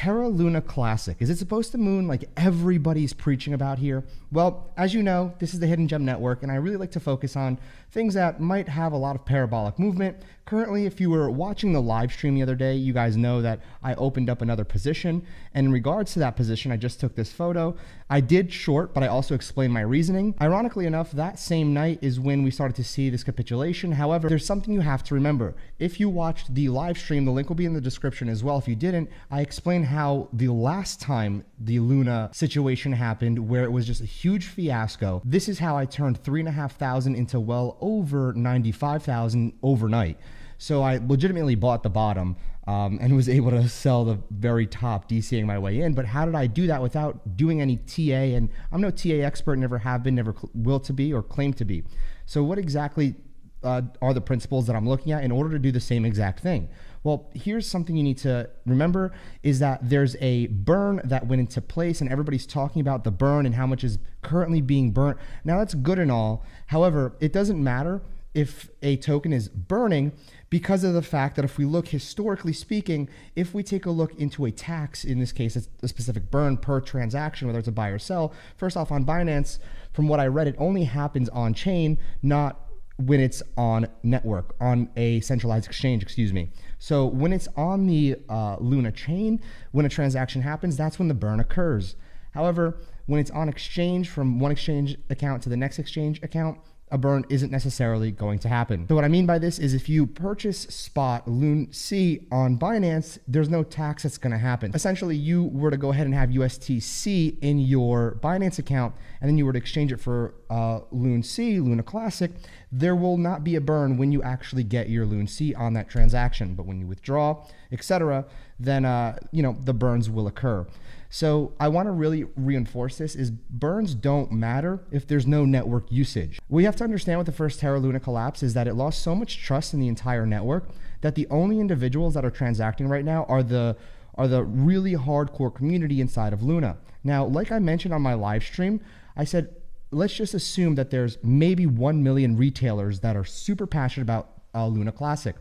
Terra Luna Classic. Is it supposed to moon like everybody's preaching about here? Well, as you know, this is the Hidden Gem Network, and I really like to focus on things that might have a lot of parabolic movement. Currently, if you were watching the live stream the other day, you guys know that I opened up another position, and in regards to that position, I just took this photo. I did short, but I also explained my reasoning. Ironically enough, that same night is when we started to see this capitulation. However, there's something you have to remember. If you watched the live stream, the link will be in the description as well. If you didn't, I explained how the last time the Luna situation happened, where it was just a huge fiasco, this is how I turned 3,500 into well over 95,000 overnight. So I legitimately bought the bottom and was able to sell the very top, DCing my way in. But how did I do that without doing any TA? And I'm no TA expert, never have been, never will to be or claim to be. So what exactly are the principles that I'm looking at in order to do the same exact thing? Well, here's something you need to remember is that there's a burn that went into place, and everybody's talking about the burn and how much is currently being burnt. Now, that's good and all. However, it doesn't matter if a token is burning, because of the fact that if we look historically speaking, if we take a look into a tax, in this case, it's a specific burn per transaction, whether it's a buy or sell. First off, on Binance, from what I read, it only happens on chain, not when it's on network, on a centralized exchange, excuse me. So when it's on the Luna chain, when a transaction happens, that's when the burn occurs. However, when it's on exchange, from one exchange account to the next exchange account, a burn isn't necessarily going to happen. So what I mean by this is if you purchase spot LUNC on Binance, there's no tax that's going to happen. Essentially, you were to go ahead and have USTC in your Binance account, and then you were to exchange it for LUNC, Luna Classic, there will not be a burn when you actually get your LUNC on that transaction. But when you withdraw, etc., then the burns will occur. So I want to really reinforce this is burns don't matter if there's no network usage. We have to understand with the first Terra Luna collapse is that it lost so much trust in the entire network that the only individuals that are transacting right now are the really hardcore community inside of Luna. Now, like I mentioned on my live stream, I said, let's just assume that there's maybe 1 million retailers that are super passionate about Luna Classic.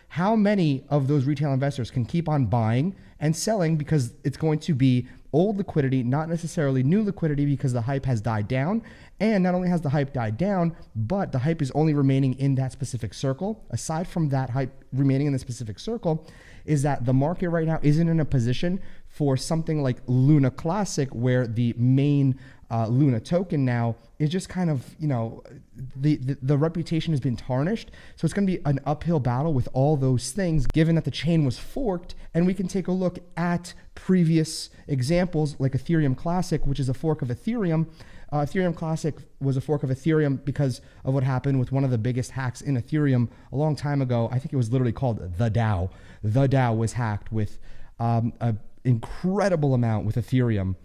How many of those retail investors can keep on buying and selling because it's going to be old liquidity, not necessarily new liquidity, because the hype has died down. And not only has the hype died down, but the hype is only remaining in that specific circle. Aside from that hype remaining in the specific circle, is that the market right now isn't in a position for something like Luna Classic, where the main Luna token now is just kind of, the reputation has been tarnished. So it's going to be an uphill battle with all those things, given that the chain was forked. And we can take a look at previous examples like Ethereum Classic, which is a fork of Ethereum. Ethereum Classic was a fork of Ethereum because of what happened with one of the biggest hacks in Ethereum a long time ago. I think it was literally called the DAO. The DAO was hacked with an incredible amount with Ethereum.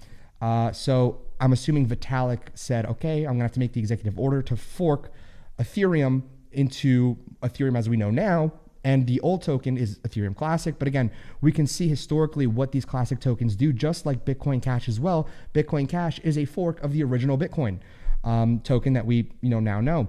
So I'm assuming Vitalik said, okay, I'm gonna have to make the executive order to fork Ethereum into Ethereum as we know now. And the old token is Ethereum Classic. But again, we can see historically what these classic tokens do, just like Bitcoin Cash as well. Bitcoin Cash is a fork of the original Bitcoin token that we now know.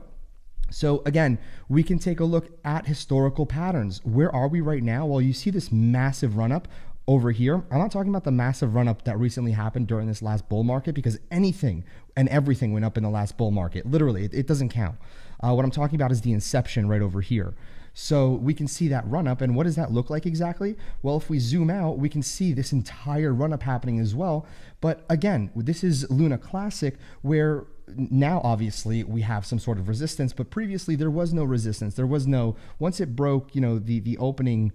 So again, we can take a look at historical patterns. Where are we right now? Well, you see this massive run up over here. I'm not talking about the massive run up that recently happened during this last bull market, because anything and everything went up in the last bull market. Literally, it doesn't count. What I'm talking about is the inception right over here. So we can see that run up. And what does that look like exactly? Well, if we zoom out, we can see this entire run up happening as well. But again, this is Luna Classic, where now obviously we have some sort of resistance, but previously there was no resistance. There was no, once it broke, the opening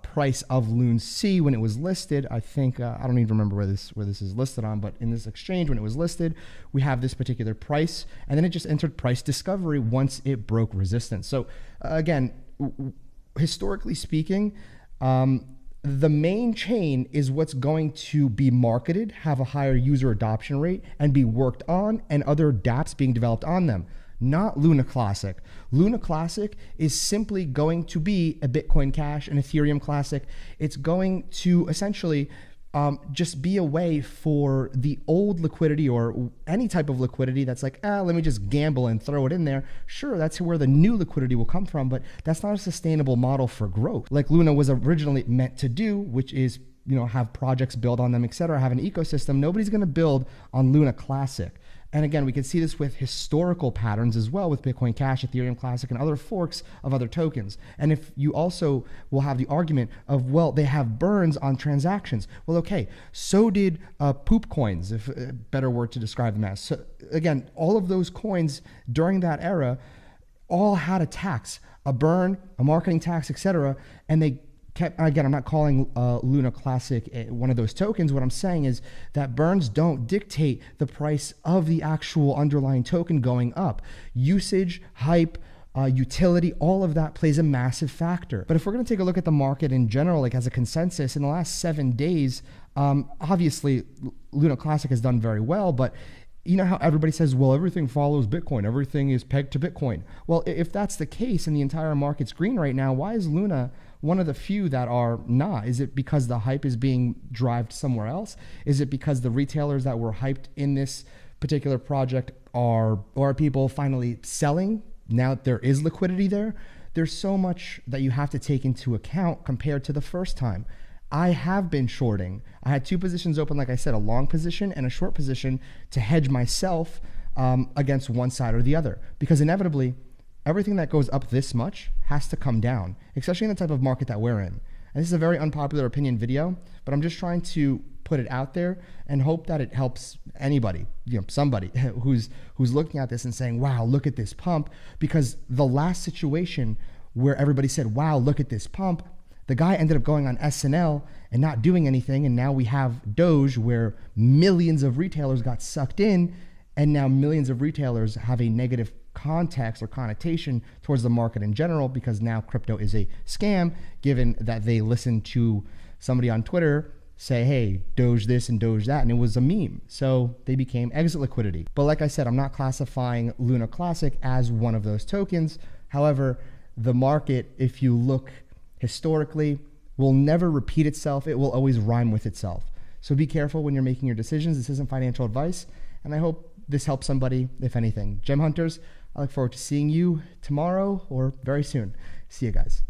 price of LUNC when it was listed, I think, I don't even remember where this is listed on, but in this exchange when it was listed, we have this particular price, and then it just entered price discovery once it broke resistance. So again, historically speaking, the main chain is what's going to be marketed, have a higher user adoption rate, and be worked on, and other dApps being developed on them. Not Luna Classic. Luna Classic is simply going to be a Bitcoin Cash, an Ethereum Classic. It's going to essentially just be a way for the old liquidity or any type of liquidity that's like, let me just gamble and throw it in there. Sure, that's where the new liquidity will come from, but that's not a sustainable model for growth like Luna was originally meant to do, which is have projects build on them, etc., have an ecosystem, nobody's going to build on Luna Classic. And again, we can see this with historical patterns as well with Bitcoin Cash, Ethereum Classic, and other forks of other tokens. And if you also will have the argument of, well, they have burns on transactions. Well, okay, so did poop coins, if a better word to describe them as. So again, all of those coins during that era all had a tax, a burn, a marketing tax, etc. And they kept, again, I'm not calling Luna Classic one of those tokens. What I'm saying is that burns don't dictate the price of the actual underlying token going up. Usage, hype, utility, all of that plays a massive factor. But if we're going to take a look at the market in general, like as a consensus, in the last 7 days, obviously Luna Classic has done very well, but you know how everybody says, well, everything follows Bitcoin, everything is pegged to Bitcoin. Well, if that's the case and the entire market's green right now, why is Luna one of the few that are not? Is it because the hype is being driven somewhere else? Is it because the retailers that were hyped in this particular project are people finally selling now that there is liquidity there? There's so much that you have to take into account compared to the first time. I have been shorting. I had 2 positions open, like I said, a long position and a short position to hedge myself against one side or the other, because inevitably everything that goes up this much has to come down, especially in the type of market that we're in. And this is a very unpopular opinion video, but I'm just trying to put it out there and hope that it helps anybody, somebody who's looking at this and saying, wow, look at this pump. Because the last situation where everybody said, wow, look at this pump, the guy ended up going on SNL and not doing anything. And now we have Doge, where millions of retailers got sucked in, and now millions of retailers have a negative context or connotation towards the market in general, because now crypto is a scam, given that they listened to somebody on Twitter say, hey, Doge this and Doge that, and it was a meme. So they became exit liquidity. But like I said, I'm not classifying Luna Classic as one of those tokens. However, the market, if you look historically, will never repeat itself. It will always rhyme with itself. So be careful when you're making your decisions. This isn't financial advice, and I hope this helps somebody, if anything. Gem Hunters, I look forward to seeing you tomorrow or very soon. See you guys.